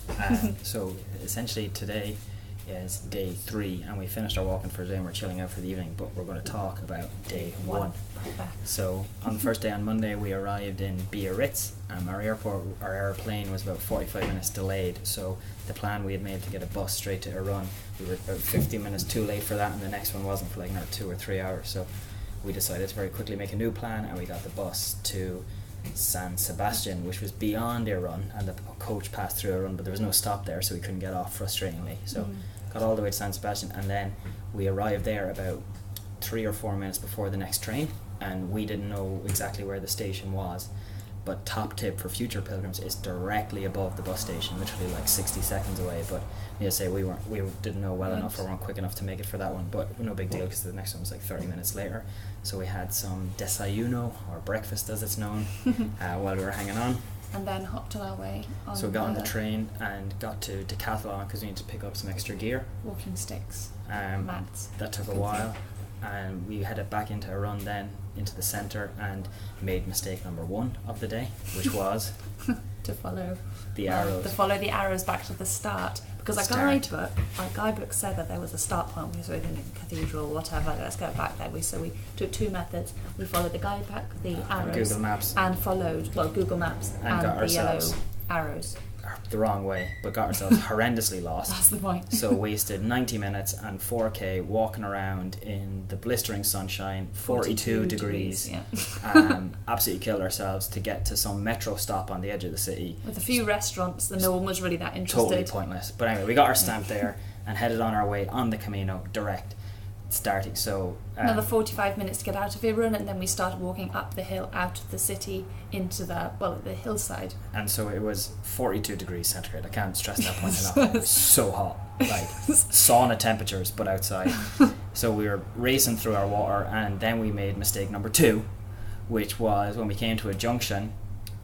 Hello. So essentially today is day 3 and we finished our walking for the day and we're chilling out for the evening, but we're going to talk about day 1. So on the first day on Monday we arrived in Biarritz. Our airplane was about 45 minutes delayed, so the plan we had made to get a bus straight to Irún, we were about 50 minutes too late for that, and the next one wasn't for like another 2 or 3 hours, so we decided to very quickly make a new plan and we got the bus to San Sebastian, which was beyond Irún, and the coach passed through Irún, but there was no stop there, so we couldn't get off, frustratingly. So got all the way to San Sebastian, and then we arrived there about 3 or 4 minutes before the next train, and we didn't know exactly where the station was. But top tip for future pilgrims is directly above the bus station, literally like 60 seconds away. But you say we didn't know well enough or weren't quick enough to make it for that one, but no big deal because the next one was like 30 minutes later. So we had some desayuno, or breakfast as it's known, while we were hanging on. And then hopped on our way. So we got on the train and got to Decathlon because we needed to pick up some extra gear. Walking sticks, mats. That took a while. And we headed back into Irún then, into the centre, and made mistake number 1 of the day, which was to follow the arrows. To follow the arrows back to the start. Because our guidebook said that there was a start point. We were in a cathedral, whatever. Let's go back there. So we took 2 methods. We followed the guidebook, the arrows, Google Maps, and followed Google Maps and got the yellow arrows. The wrong way, but got ourselves horrendously lost. That's the point. So wasted 90 minutes and 4k walking around in the blistering sunshine, 42 degrees. Yeah. Absolutely killed ourselves to get to some metro stop on the edge of the city. With a few restaurants, and no one was really that interested. Totally pointless. But anyway, we got our stamp there and headed on our way on the Camino direct. Starting another 45 minutes to get out of Irún, and then we started walking up the hill out of the city into the hillside. And so it was 42 degrees centigrade. I can't stress that point enough. It was so hot, like sauna temperatures, but outside. So we were racing through our water, and then we made mistake number 2, which was when we came to a junction.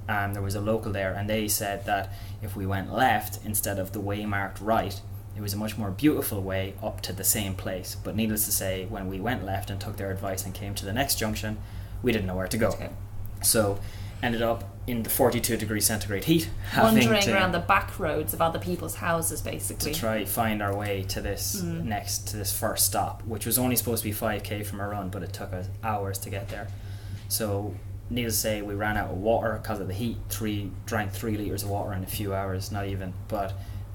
There was a local there, and they said that if we went left instead of the way marked right, it was a much more beautiful way up to the same place. But needless to say, when we went left and took their advice and came to the next junction, we didn't know where to go. Okay. So ended up in the 42 degrees centigrade heat, wandering around the back roads of other people's houses, basically, to try find our way to this first stop, which was only supposed to be 5k from Irún, but it took us hours to get there. So needless to say, we ran out of water because of the heat. Drank 3 litres of water in a few hours, not even, but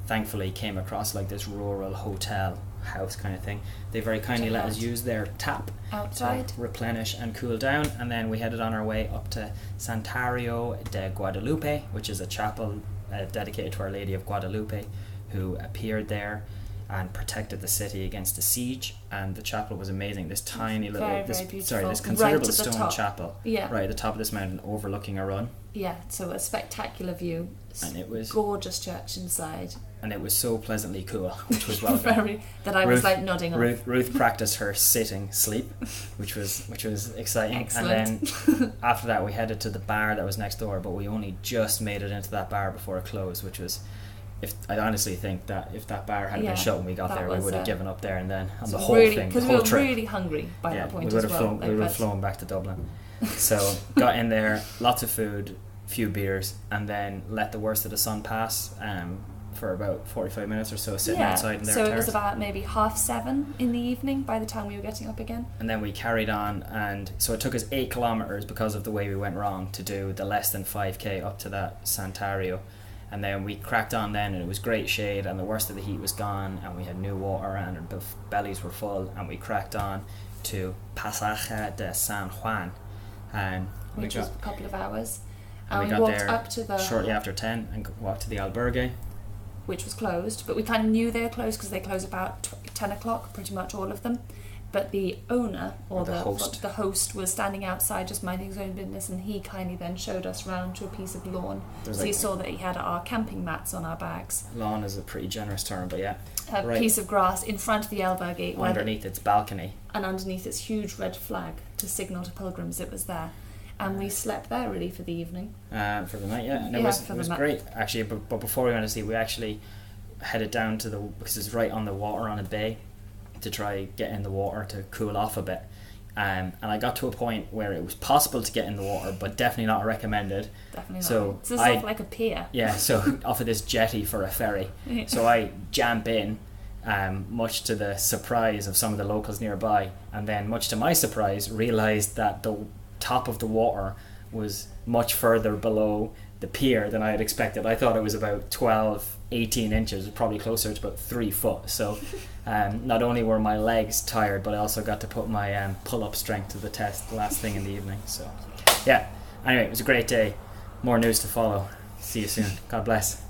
thankfully came across like this rural hotel house kind of thing. They very kindly let us use their tap outside to replenish and cool down, and then we headed on our way up to Santuario de Guadalupe, which is a chapel dedicated to Our Lady of Guadalupe, who appeared there and protected the city against a siege. And the chapel was amazing. This tiny little this considerable stone chapel right at the top of this mountain overlooking Irún. Yeah, so a spectacular view, and it was gorgeous church inside, and it was so pleasantly cool, which was welcome. Was like nodding off. Ruth practiced her sitting sleep, which was exciting. Excellent. And then after that we headed to the bar that was next door, but we only just made it into that bar before it closed, which was, I honestly think that if that bar had been shut when we got there, we would have given up there and then on the whole thing, because we were really hungry by that point. We would have flown back to Dublin. So got in there, lots of food, few beers, and then let the worst of the sun pass for about 45 minutes or so, sitting outside in their terrace. So it was about maybe 7:30 in the evening by the time we were getting up again. And then we carried on, and so it took us 8 kilometres because of the way we went wrong to do the less than 5k up to that Santuario. And then we cracked on then, and it was great shade, and the worst of the heat was gone, and we had new water, and our bellies were full, and we cracked on to Pasajes de San Juan, which was a couple of hours. And we got walked there up to shortly after 10 and walked to the albergue, which was closed, but we kind of knew they were closed because they close about 10 o'clock, pretty much all of them. But the owner, or the host was standing outside just minding his own business, and he kindly then showed us round to a piece of lawn. So he saw that he had our camping mats on our bags. Lawn is a pretty generous term, but yeah. A piece of grass in front of the albergue. Underneath its balcony. And underneath its huge red flag to signal to pilgrims it was there. And we slept there really for the evening. For the night, yeah. And it was great, actually. But before we went to sleep, we actually headed down because it's right on the water on a bay, to try get in the water to cool off a bit. And I got to a point where it was possible to get in the water, but definitely not recommended. Definitely not. So it's sort of like a pier. Yeah, so off of this jetty for a ferry. So I jump in, much to the surprise of some of the locals nearby, and then much to my surprise realised that the top of the water was much further below the pier than I had expected. I thought it was about 12-18 inches, probably closer to about 3 foot. So not only were my legs tired, but I also got to put my pull-up strength to the test last thing in the evening. So yeah, anyway, it was a great day. More news to follow. See you soon. God bless.